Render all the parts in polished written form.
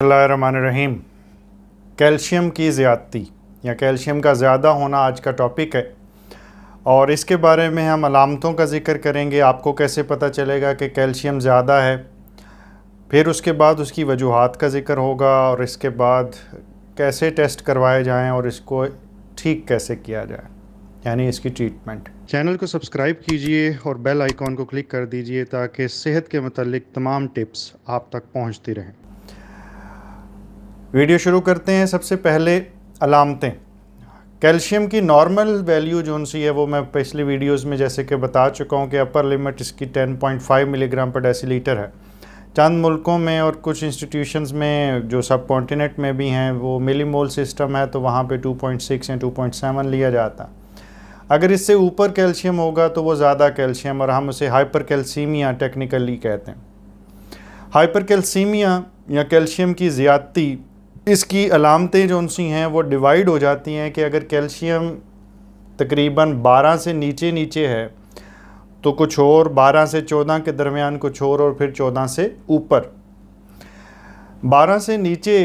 बिस्मिल्लाहिर्रहमानिर्रहीम। कैल्शियम की ज़्यादती या कैल्शियम का ज़्यादा होना आज का टॉपिक है और इसके बारे में हम अलामतों का ज़िक्र करेंगे। आपको कैसे पता चलेगा कि कैल्शियम ज़्यादा है, फिर उसके बाद उसकी वजूहात का ज़िक्र होगा और इसके बाद कैसे टेस्ट करवाए जाएं और इसको ठीक कैसे किया जाए, यानी इसकी ट्रीटमेंट। चैनल को सब्सक्राइब कीजिए और बेल आइकॉन को क्लिक कर दीजिए ताकि सेहत के मुतालिक तमाम टिप्स आप तक पहुंचती रहें। वीडियो शुरू करते हैं। सबसे पहले अलामतें। कैल्शियम की नॉर्मल वैल्यू जो सी है वो मैं पिछली वीडियोस में जैसे कि बता चुका हूँ कि अपर लिमिट इसकी 10.5 मिलीग्राम पर डेसीलीटर है। चंद मुल्कों में और कुछ इंस्टीट्यूशंस में जो सब कॉन्टिनेंट में भी हैं वो मिलीमोल सिस्टम है, तो वहाँ पे 2.6 या 2.7 लिया जाता। अगर इससे ऊपर कैल्शियम होगा तो वो ज़्यादा कैल्शियम, और हम उसे हाइपर कैल्सीमिया टेक्निकली कहते हैं। हाइपर कैल्सीमिया या कैल्शियम की ज़्यादती, इसकी अलामतें जो सी हैं वो डिवाइड हो जाती हैं कि अगर कैल्शियम तकरीबन 12 से नीचे है तो कुछ और, 12 से 14 के दरमियान कुछ और फिर 14 से ऊपर। 12 से नीचे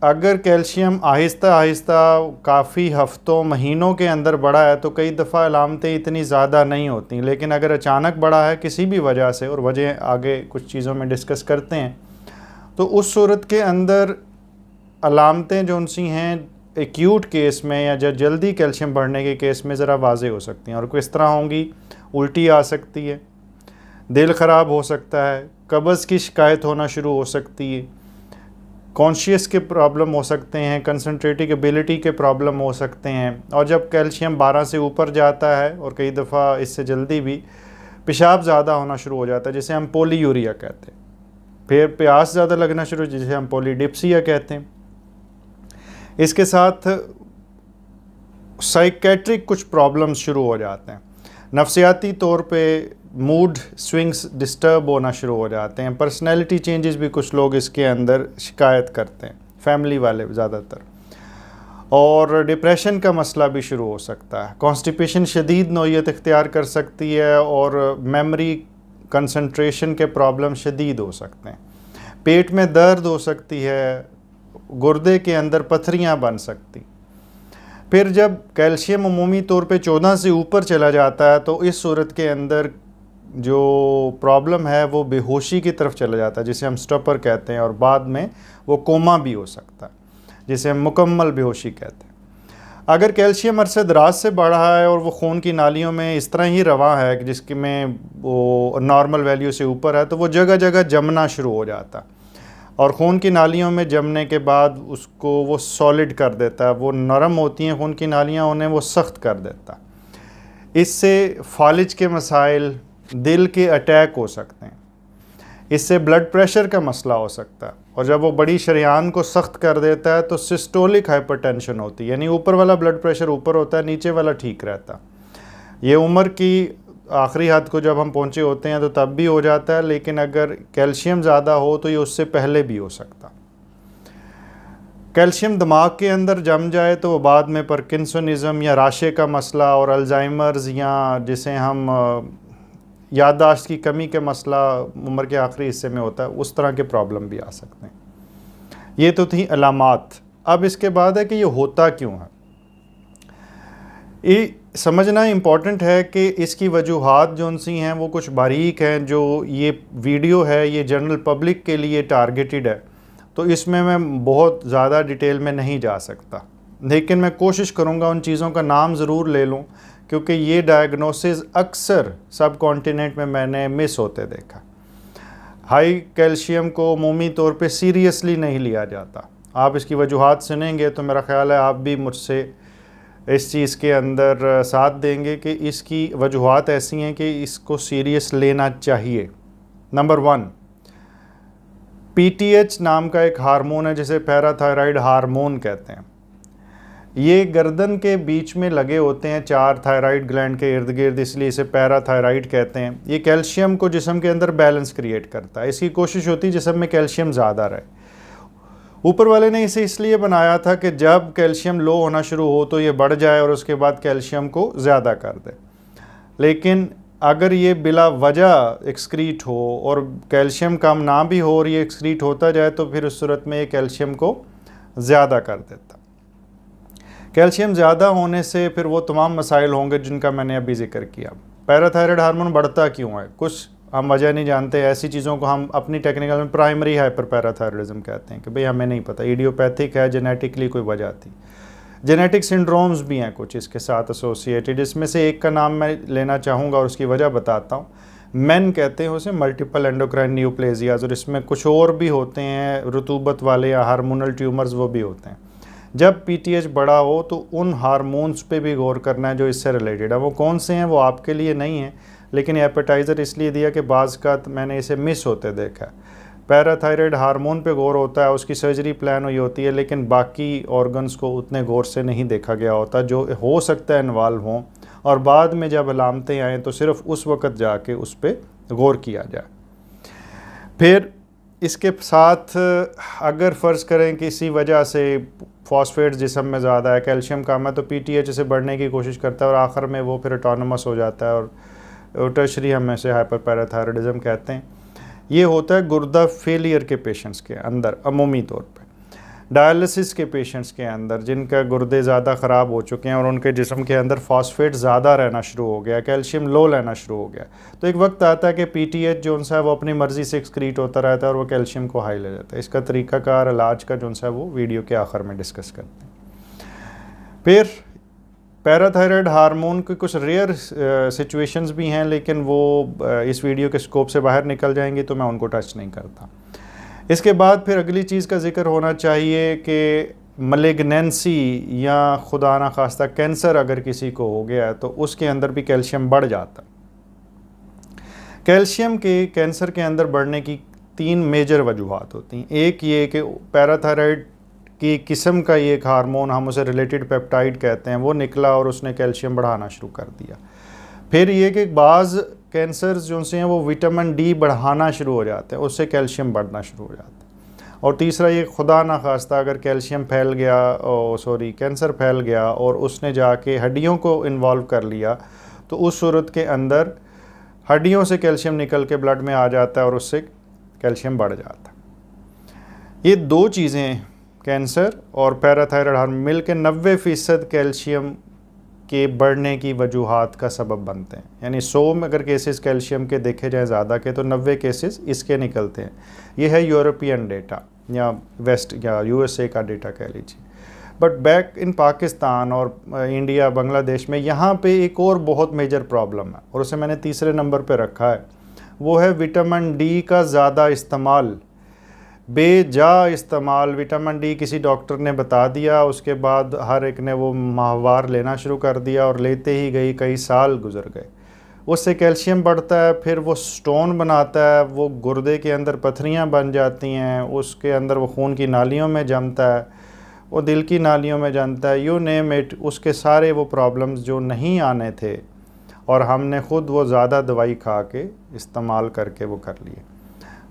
अगर कैल्शियम आहिस्ता आहिस्ता काफ़ी हफ्तों महीनों के अंदर बढ़ा है तो कई दफ़ा अलामतें इतनी ज़्यादा नहीं होती, लेकिन अगर अचानक बढ़ा है किसी भी वजह से, और वजह आगे कुछ चीज़ों में डिस्कस करते हैं, तो उस सूरत के अंदर अलामतें जो सी हैं एक्यूट केस में या जल्दी कैल्शियम बढ़ने के केस में ज़रा वाज़े हो सकती हैं। और किस तरह होंगी? उल्टी आ सकती है, दिल ख़राब हो सकता है, कब्ज़ की शिकायत होना शुरू हो सकती है, कॉन्शियस के प्रॉब्लम हो सकते हैं, कंसंट्रेटिंग एबिलिटी के प्रॉब्लम हो सकते हैं। और जब कैल्शियम 12 से ऊपर जाता है और कई दफ़ा इससे जल्दी भी पेशाब ज़्यादा होना शुरू हो जाता है, जिसे हम पोलीयूरिया कहते हैं। फिर प्यास ज़्यादा लगना शुरू, जिसे हम पोलीडिप्सिया कहते हैं। इसके साथ साइकेट्रिक कुछ प्रॉब्लम्स शुरू हो जाते हैं। नफ्सियाती तौर पे मूड स्विंग्स डिस्टर्ब होना शुरू हो जाते हैं। पर्सनैलिटी चेंजेस भी कुछ लोग इसके अंदर शिकायत करते हैं, फैमिली वाले ज़्यादातर। और डिप्रेशन का मसला भी शुरू हो सकता है। कॉन्स्टिपेशन शदीद नौइयत इख्तियार कर सकती है और मेमोरी कंसंट्रेशन के प्रॉब्लम शदीद हो सकते हैं। पेट में दर्द हो सकती है, गुर्दे के अंदर पथरियां बन सकती। फिर जब कैल्शियम अमूमी तौर पे 14 से ऊपर चला जाता है तो इस सूरत के अंदर जो प्रॉब्लम है वो बेहोशी की तरफ चला जाता है, जिसे हम स्टपर कहते हैं, और बाद में वो कोमा भी हो सकता है, जिसे हम मुकम्मल बेहोशी कहते हैं। अगर कैल्शियम अरसे दराज से बढ़ा है और वो खून की नालियों में इस तरह ही रवा है कि जिसके में वो नॉर्मल वैल्यू से ऊपर है, तो वो जगह जगह जमना शुरू हो जाता है और ख़ून की नालियों में जमने के बाद उसको वो सॉलिड कर देता है। वो नरम होती हैं खून की नालियाँ, उन्हें वो सख्त कर देता है। इससे फालिज के मसाइल, दिल के अटैक हो सकते हैं। इससे ब्लड प्रेशर का मसला हो सकता है, और जब वो बड़ी शरीयान को सख्त कर देता है तो सिस्टोलिक हाइपरटेंशन होती है, यानी ऊपर वाला ब्लड प्रेशर ऊपर होता है, नीचे वाला ठीक रहता है। ये उम्र की आखिरी हद को जब हम पहुँचे होते हैं तो तब भी हो जाता है, लेकिन अगर कैल्शियम ज़्यादा हो तो ये उससे पहले भी हो सकता। कैल्शियम दिमाग के अंदर जम जाए तो वो बाद में पार्किंसनिज़म या राशे का मसला और अल्जाइमर्स, या जिसे हम याददाश्त की कमी के मसला उम्र के आखिरी हिस्से में होता है, उस तरह के प्रॉब्लम भी आ सकते हैं। ये तो थी अलामात। अब इसके बाद है कि ये होता क्यों है। ये समझना इम्पॉर्टेंट है कि इसकी वजूहात जो सी हैं वो कुछ बारीक हैं। जो ये वीडियो है ये जनरल पब्लिक के लिए टारगेटेड है, तो इसमें मैं बहुत ज़्यादा डिटेल में नहीं जा सकता, लेकिन मैं कोशिश करूँगा उन चीज़ों का नाम ज़रूर ले लूँ, क्योंकि ये डायग्नोसिस अक्सर सब कॉन्टिनेंट में मैंने मिस होते देखा। हाई कैल्शियम को अमूमी तौर पे सीरियसली नहीं लिया जाता। आप इसकी वजूहात सुनेंगे तो मेरा ख़्याल है आप भी मुझसे इस चीज़ के अंदर साथ देंगे कि इसकी वजूहात ऐसी हैं कि इसको सीरियस लेना चाहिए। नंबर 1, PTH नाम का एक हार्मोन है जिसे पैराथायराइड हार्मोन कहते हैं। ये गर्दन के बीच में लगे होते हैं 4 थायराइड ग्लैंड के इर्द गिर्द, इसलिए इसे पैराथायराइड कहते हैं। ये कैल्शियम को जिस्म के अंदर बैलेंस क्रिएट करता है। इसकी कोशिश होती है जिस्म में कैल्शियम ज़्यादा रहे। ऊपर वाले ने इसे इसलिए बनाया था कि जब कैल्शियम लो होना शुरू हो तो ये बढ़ जाए और उसके बाद कैल्शियम को ज़्यादा कर दे। लेकिन अगर ये बिला वजह एक्सक्रीट हो और कैल्शियम कम ना भी हो और ये एक्सक्रीट होता जाए तो फिर उस सूरत में ये कैल्शियम को ज़्यादा कर देता। कैल्शियम ज़्यादा होने से फिर वो तमाम मसाइल होंगे जिनका मैंने अभी जिक्र किया। पैराथायराइड हार्मोन बढ़ता क्यों है, कुछ हम वजह नहीं जानते। ऐसी चीज़ों को हम अपनी टेक्निकल में प्राइमरी हाइपर पैराथायराइडिज्म कहते हैं कि भाई हमें नहीं पता, इडियोपैथिक है, जेनेटिकली कोई वजह थी। जेनेटिक सिंड्रोम्स भी हैं कुछ इसके साथ एसोसिएटेड, इसमें से एक का नाम मैं लेना चाहूँगा और उसकी वजह बताता हूँ। मेन कहते हैं उसे मल्टीपल एंडोक्राइन न्यूप्लेजियाज, और इसमें कुछ और भी होते हैं, रुतूबत वाले या हार्मोनल ट्यूमर्स वो भी होते हैं। जब पीटीएच बड़ा हो तो उन हार्मोन्स पे भी गौर करना है जो इससे रिलेटेड है। वो कौन से हैं वो आपके लिए नहीं है, लेकिन एपेटाइज़र इसलिए दिया कि बाज़ का मैंने इसे मिस होते देखा है। पैराथायराइड हार्मोन पे गौर होता है, उसकी सर्जरी प्लान हुई होती है, लेकिन बाकी ऑर्गन्स को उतने गौर से नहीं देखा गया होता जो हो सकता है इन्वॉल्व हों, और बाद में जब अलामतें आएँ तो सिर्फ उस वक़्त जाके उस पर गौर किया जाए। फिर इसके साथ अगर फ़र्ज़ करें कि इसी वजह से फॉस्फेट जिस्म में ज़्यादा है, कैल्शियम कम है, तो पीटीएच से बढ़ने की कोशिश करता है और आखिर में वो फिर ऑटोनमस हो जाता है और टर्शरी हम इसे हाइपर पैराथायराइडिज्म कहते हैं। ये होता है गुर्दा फेलियर के पेशेंट्स के अंदर अमूमी तौर पे। डायलिसिस के पेशेंट्स के अंदर जिनका गुर्दे ज़्यादा ख़राब हो चुके हैं और उनके जिस्म के अंदर फॉस्फेट ज़्यादा रहना शुरू हो गया, कैल्शियम लो लेना शुरू हो गया, तो एक वक्त आता है कि पीटीएच जो उनसा है वो अपनी मर्ज़ी से एक्सक्रीट होता रहता है और वो कैल्शियम को हाई ले जाता है। इसका तरीक़ाकार इलाज का जो उनसा है वो वीडियो के आखिर में डिस्कस करते हैं। फिर पैराथायराइड हार्मोन के कुछ रेयर सिचुएशंस भी हैं, लेकिन वो इस वीडियो के स्कोप से बाहर निकल जाएंगी तो मैं उनको टच नहीं करता। इसके बाद फिर अगली चीज़ का जिक्र होना चाहिए कि मलिग्नेंसी या खुदा ना खास्ता कैंसर अगर किसी को हो गया है तो उसके अंदर भी कैल्शियम बढ़ जाता। कैल्शियम के कैंसर के अंदर बढ़ने की 3 मेजर वजूहात होती हैं। एक ये कि पैराथायराइड की किस्म का ये एक हार्मोन, हम उसे रिलेटेड पेप्टाइड कहते हैं, वो निकला और उसने कैल्शियम बढ़ाना शुरू कर दिया। फिर ये कि बाज़ कैंसर्स जो से हैं वो विटामिन डी बढ़ाना शुरू हो जाते हैं, उससे कैल्शियम बढ़ना शुरू हो जाता है। और तीसरा ये खुदा ना खास्ता अगर कैल्शियम फैल गया, कैंसर फैल गया और उसने जाके हड्डियों को इन्वॉल्व कर लिया तो उस सूरत के अंदर हड्डियों से कैल्शियम निकल के ब्लड में आ जाता है और उससे कैल्शियम बढ़ जाता है। ये 2 चीज़ें, कैंसर और पैराथायराइड हार्मोन मिल के 90% कैल्शियम के बढ़ने की वजूहात का सबब बनते हैं। यानी 100 में अगर केसेस कैल्शियम के देखे जाएँ ज़्यादा के तो 90 केसेस इसके निकलते हैं। ये है यूरोपियन डेटा या वेस्ट या यूएसए का डेटा कह लीजिए। बट बैक इन पाकिस्तान और इंडिया, बांग्लादेश में यहाँ पे एक और बहुत मेजर प्रॉब्लम है और उसे मैंने तीसरे नंबर पे रखा है, वो है विटामिन डी का ज़्यादा इस्तेमाल, बेजा इस्तेमाल। विटामिन डी किसी डॉक्टर ने बता दिया, उसके बाद हर एक ने वो माहवार लेना शुरू कर दिया और लेते ही गई, कई साल गुजर गए। उससे कैल्शियम बढ़ता है, फिर वो स्टोन बनाता है, वो गुर्दे के अंदर पथरियाँ बन जाती हैं, उसके अंदर वो खून की नालियों में जमता है, वो दिल की नालियों में जमता है, यू नेम इट। उसके सारे वो प्रॉब्लम्स जो नहीं आने थे और हमने ख़ुद वो ज़्यादा दवाई खा के इस्तेमाल करके वो कर लिए।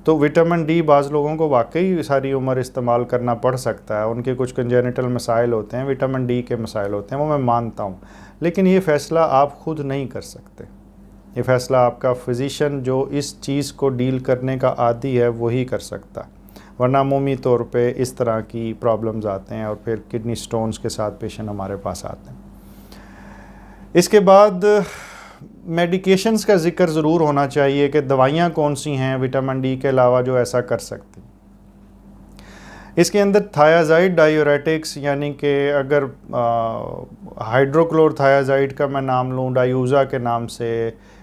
तो विटामिन डी बाज़ लोगों को वाकई सारी उम्र इस्तेमाल करना पड़ सकता है, उनके कुछ कंजेनिटल मसाइल होते हैं, विटामिन डी के मसाइल होते हैं, वो मैं मानता हूँ, लेकिन ये फ़ैसला आप ख़ुद नहीं कर सकते। ये फ़ैसला आपका फिजिशियन जो इस चीज़ को डील करने का आदी है वही कर सकता है, वरना अमूमी तौर पे इस तरह की प्रॉब्लम्स आते हैं और फिर किडनी स्टोन्स के साथ पेशेंट हमारे पास आते हैं। इसके बाद मेडिकेशंस का जिक्र ज़रूर होना चाहिए कि दवाइयाँ कौन सी हैं विटामिन डी के अलावा जो ऐसा कर सकती। इसके अंदर थायाजाइड डायूरेटिक्स, यानी कि अगर हाइड्रोक्लोरथायाजाइड का मैं नाम लूँ, डायूज़ा के नाम से,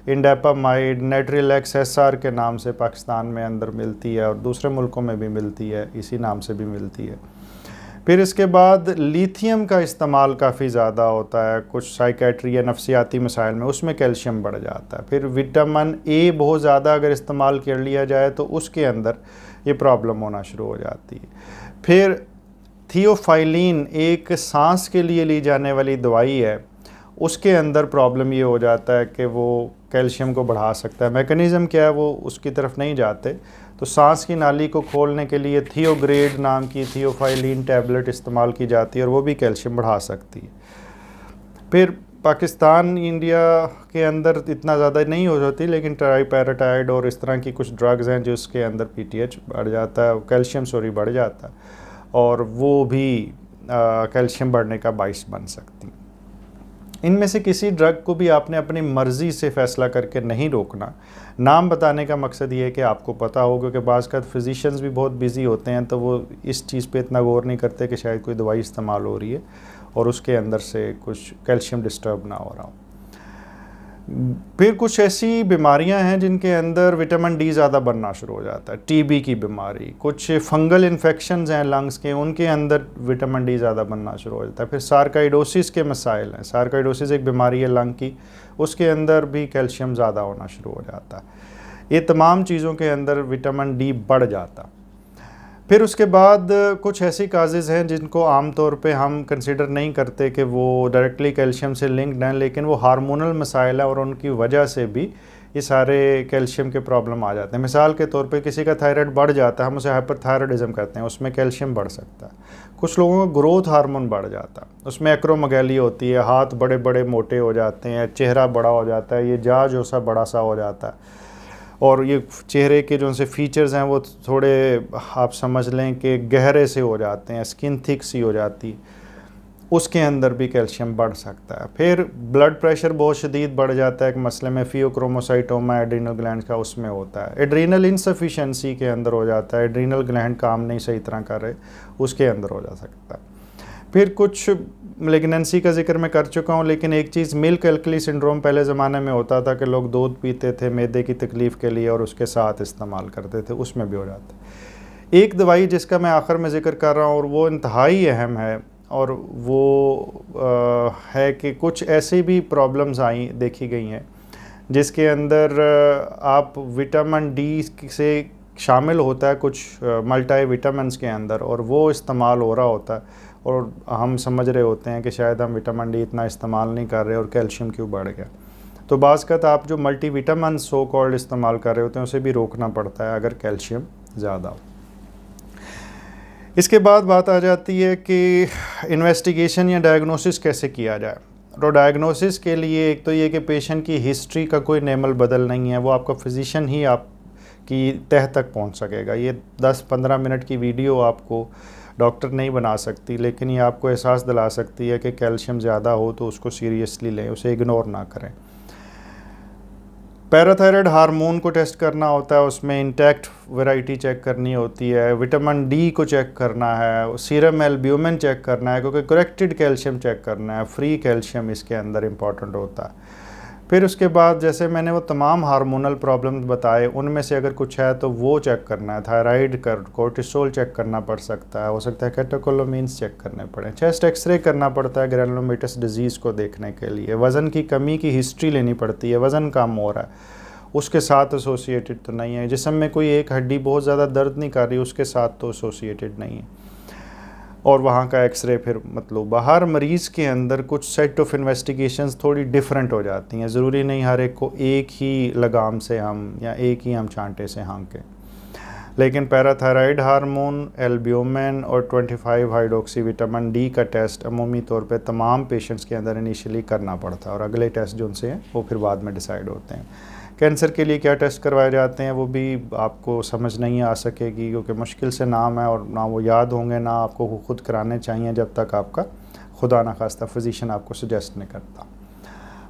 इंडेपामाइड, नेट्रिलेक्स एसआर के नाम से पाकिस्तान में अंदर मिलती है और दूसरे मुल्कों में भी मिलती है, इसी नाम से भी मिलती है। फिर इसके बाद लिथियम का इस्तेमाल काफ़ी ज़्यादा होता है कुछ साइकेट्री या नफ्सियाती मसाइल में, उसमें कैल्शियम बढ़ जाता है। फिर विटामिन ए बहुत ज़्यादा अगर इस्तेमाल कर लिया जाए तो उसके अंदर ये प्रॉब्लम होना शुरू हो जाती है। फिर थियोफाइलिन एक सांस के लिए ली जाने वाली दवाई है, उसके अंदर प्रॉब्लम ये हो जाता है कि वो कैल्शियम को बढ़ा सकता है। मैकेनिज़्म क्या है वो उसकी तरफ नहीं जाते, तो सांस की नाली को खोलने के लिए थियोग्रेड नाम की थियोफाइलिन टैबलेट इस्तेमाल की जाती है और वो भी कैल्शियम बढ़ा सकती है। फिर पाकिस्तान इंडिया के अंदर इतना ज़्यादा नहीं हो जाती, लेकिन ट्राईपैराटाइड और इस तरह की कुछ ड्रग्स हैं जिसके अंदर पीटीएच बढ़ जाता है, कैल्शियम बढ़ जाता है, और वो भी कैल्शियम बढ़ने का बाइस बन सकती हैं। इनमें से किसी ड्रग को भी आपने अपनी मर्ज़ी से फ़ैसला करके नहीं रोकना। नाम बताने का मकसद ये है कि आपको पता हो, क्योंकि बाज़ का फिजिशियंस भी बहुत बिज़ी होते हैं, तो वो इस चीज़ पे इतना गौर नहीं करते कि शायद कोई दवाई इस्तेमाल हो रही है और उसके अंदर से कुछ कैल्शियम डिस्टर्ब ना हो रहा हो। फिर कुछ ऐसी बीमारियां हैं जिनके अंदर विटामिन डी ज़्यादा बनना शुरू हो जाता है। टीबी की बीमारी, कुछ फंगल इन्फेक्शंस हैं लंग्स के, उनके अंदर विटामिन डी ज़्यादा बनना शुरू हो जाता है। फिर सार्काइडोसिस के मसाइल हैं, सार्काइडोसिस एक बीमारी है लंग की, उसके अंदर भी कैल्शियम ज़्यादा होना शुरू हो जाता है। ये तमाम चीज़ों के अंदर विटामिन डी बढ़ जाता। फिर उसके बाद कुछ ऐसी काजेज़ हैं जिनको आम तौर पे हम कंसिडर नहीं करते कि वो डायरेक्टली कैल्शियम से लिंक्ड हैं, लेकिन वो हार्मोनल मसाइल है और उनकी वजह से भी ये सारे कैल्शियम के प्रॉब्लम आ जाते हैं। मिसाल के तौर पे किसी का थायराइड बढ़ जाता है, हम उसे हाइपरथायराइडिज्म कहते हैं, उसमें कैल्शियम बढ़ सकता है। कुछ लोगों का ग्रोथ हार्मोन बढ़ जाता है, उसमें एक्रोमेगाली होती है, हाथ बड़े बड़े मोटे हो जाते हैं, चेहरा बड़ा हो जाता है, ये जा जो सा बड़ा सा हो जाता है, और ये चेहरे के जो से फीचर्स हैं वो थोड़े आप समझ लें कि गहरे से हो जाते हैं, स्किन थिक सी हो जाती, उसके अंदर भी कैल्शियम बढ़ सकता है। फिर ब्लड प्रेशर बहुत शदीद बढ़ जाता है, एक मसले में फियोक्रोमोसाइटोमा एड्रीनल ग्लैंड का उसमें होता है। एड्रीनल इनसफिशेंसी के अंदर हो जाता है, एड्रीनल ग्लैंड काम नहीं सही तरह कर रहे, उसके अंदर हो जा सकता है। फिर कुछ मेलिग्नेंसी का जिक्र मैं कर चुका हूँ, लेकिन एक चीज़ मिल्क एल्कली सिंड्रोम पहले ज़माने में होता था कि लोग दूध पीते थे मैदे की तकलीफ़ के लिए और उसके साथ इस्तेमाल करते थे, उसमें भी हो जाता है। एक दवाई जिसका मैं आखिर में ज़िक्र कर रहा हूँ और वो इंतहाई अहम है, और वो है कि कुछ ऐसी भी प्रॉब्लम्स आई देखी गई हैं जिसके अंदर आप विटामिन डी से शामिल होता है कुछ मल्टी विटामिन्स के अंदर, और वो इस्तेमाल हो रहा होता है और हम समझ रहे होते हैं कि शायद हम विटामिन डी इतना इस्तेमाल नहीं कर रहे और कैल्शियम क्यों बढ़ गया। तो बाज़ का आप जो मल्टी विटामिन सो कॉल्ड इस्तेमाल कर रहे होते हैं उसे भी रोकना पड़ता है अगर कैल्शियम ज़्यादा हो। इसके बाद बात आ जाती है कि इन्वेस्टिगेशन या डायग्नोसिस कैसे किया जाए। तो डायग्नोसिस के लिए एक तो ये कि पेशेंट की हिस्ट्री का कोई नेमल बदल नहीं है, वो आपका फिजिशियन ही आपकी तह तक पहुंच सकेगा। ये 10-15 मिनट की वीडियो आपको डॉक्टर नहीं बना सकती, लेकिन ये आपको एहसास दिला सकती है कि कैल्शियम ज़्यादा हो तो उसको सीरियसली लें, उसे इग्नोर ना करें। पैराथायराइड हार्मोन को टेस्ट करना होता है, उसमें इंटैक्ट वैरायटी चेक करनी होती है, विटामिन डी को चेक करना है, सीरम एल्ब्यूमिन चेक करना है, क्योंकि करेक्टेड कैल्शियम चेक करना है, फ्री कैल्शियम इसके अंदर इम्पॉर्टेंट होता है। फिर उसके बाद जैसे मैंने वो तमाम हार्मोनल प्रॉब्लम्स बताए, उनमें से अगर कुछ है तो वो चेक करना है। थायराइड कर कोर्टिसोल चेक करना पड़ सकता है, हो सकता है कैटेकोलोमीन्स चेक करने पड़े, चेस्ट एक्सरे करना पड़ता है ग्रैनुलोमेटस डिजीज़ को देखने के लिए, वज़न की कमी की हिस्ट्री लेनी पड़ती है, वज़न कम हो रहा है उसके साथ एसोसिएटेड तो नहीं है, जिस्म में कोई एक हड्डी बहुत ज़्यादा दर्द नहीं कर रही उसके साथ तो एसोसिएटेड नहीं है, और वहाँ का एक्सरे फिर मतलब हर मरीज़ के अंदर कुछ सेट ऑफ इन्वेस्टिगेशंस थोड़ी डिफरेंट हो जाती हैं। ज़रूरी नहीं हर एक को एक ही लगाम से हम या एक ही हम छांटे से हाँकें, लेकिन पैराथायराइड हार्मोन, एल्ब्यूमिन और 25 हाइड्रोक्सी विटामिन डी का टेस्ट अमूमी तौर पे तमाम पेशेंट्स के अंदर इनिशियली करना पड़ता है, और अगले टेस्ट जो उनसे हैं वो फिर बाद में डिसाइड होते हैं। कैंसर के लिए क्या टेस्ट करवाए जाते हैं वो भी आपको समझ नहीं आ सकेगी, क्योंकि मुश्किल से नाम है और ना वो याद होंगे, ना आपको खुद कराने चाहिए जब तक आपका खुदा ना खास्ता फिजिशियन आपको सजेस्ट नहीं करता।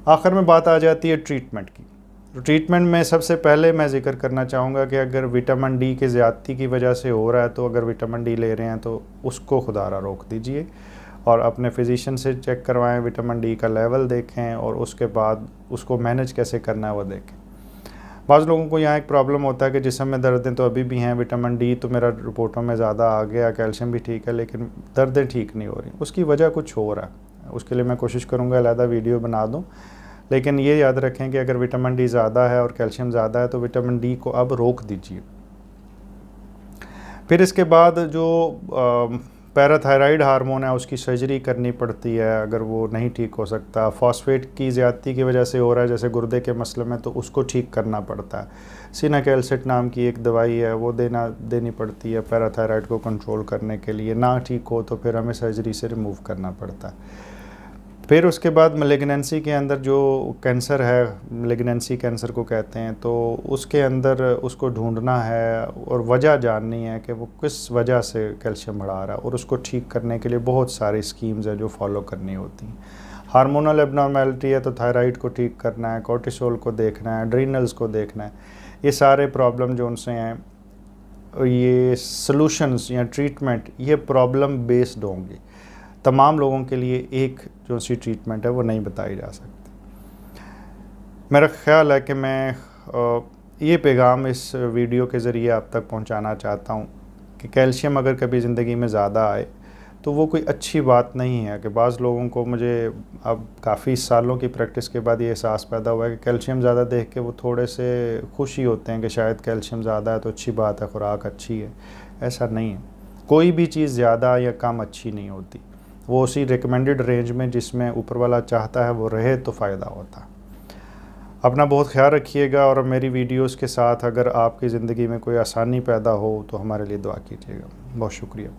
आखिर में बात आ जाती है ट्रीटमेंट की। तो ट्रीटमेंट में सबसे पहले मैं जिक्र करना चाहूँगा कि अगर विटामिन डी की ज़्यादती की वजह से हो रहा है तो अगर विटामिन डी ले रहे हैं तो उसको खुदारा रोक दीजिए और अपने फिजिशियन से चेक करवाएं, विटामिन डी का लेवल देखें और उसके बाद उसको मैनेज कैसे करना है वो देखें। बाज़ लोगों को यहाँ एक प्रॉब्लम होता है कि जिस्म में दर्दें तो अभी भी हैं, विटामिन डी तो मेरा रिपोर्टों में ज़्यादा आ गया, कैल्शियम भी ठीक है, लेकिन दर्दें ठीक नहीं हो रही। उसकी वजह कुछ हो रहा है, उसके लिए मैं कोशिश करूँगा अलहदा वीडियो बना दूँ, लेकिन ये याद रखें कि अगर विटामिन डी ज़्यादा है और कैल्शियम ज़्यादा है तो विटामिन डी को अब रोक दीजिए। फिर इसके बाद जो पैराथायराइड हार्मोन है उसकी सर्जरी करनी पड़ती है अगर वो नहीं ठीक हो सकता। फॉस्फेट की ज़्यादती की वजह से हो रहा है जैसे गुर्दे के मसले में, तो उसको ठीक करना पड़ता है। सिनाकेल्सेट नाम की एक दवाई है वो देनी पड़ती है पैराथायराइड को कंट्रोल करने के लिए। ना ठीक हो तो फिर हमें सर्जरी से रिमूव करना पड़ता है। फिर उसके बाद मैलिग्नेंसी के अंदर जो कैंसर है, मैलिग्नेंसी कैंसर को कहते हैं, तो उसके अंदर उसको ढूंढना है और वजह जाननी है कि वो किस वजह से कैल्शियम बढ़ा रहा है, और उसको ठीक करने के लिए बहुत सारी स्कीम्स हैं जो फॉलो करनी होती हैं। हार्मोनल एबनॉर्मेलिटी है तो थायराइड को ठीक करना है, कोर्टिसोल को देखना है, एड्रीनल्स को देखना है। ये सारे प्रॉब्लम जो उनसे हैं, ये सॉल्यूशंस या ट्रीटमेंट ये प्रॉब्लम बेस्ड होंगी। तमाम लोगों के लिए एक जो सी ट्रीटमेंट है वो नहीं बताई जा सकती। मेरा ख्याल है कि मैं ये पैगाम इस वीडियो के ज़रिए आप तक पहुंचाना चाहता हूं कि कैल्शियम अगर कभी ज़िंदगी में ज़्यादा आए तो वो कोई अच्छी बात नहीं है। कि बाज़ लोगों को, मुझे अब काफ़ी सालों की प्रैक्टिस के बाद ये एहसास पैदा हुआ है कि कैल्शियम ज़्यादा देख के वो थोड़े से खुशी होते हैं कि शायद कैल्शियम ज़्यादा है तो अच्छी बात है, खुराक अच्छी है। ऐसा नहीं है, कोई भी चीज़ ज़्यादा या कम अच्छी नहीं होती। वो उसी रिकमेंडेड रेंज में जिसमें ऊपर वाला चाहता है वो रहे तो फ़ायदा होता है। अपना बहुत ख्याल रखिएगा, और मेरी वीडियोस के साथ अगर आपकी ज़िंदगी में कोई आसानी पैदा हो तो हमारे लिए दुआ कीजिएगा। बहुत शुक्रिया।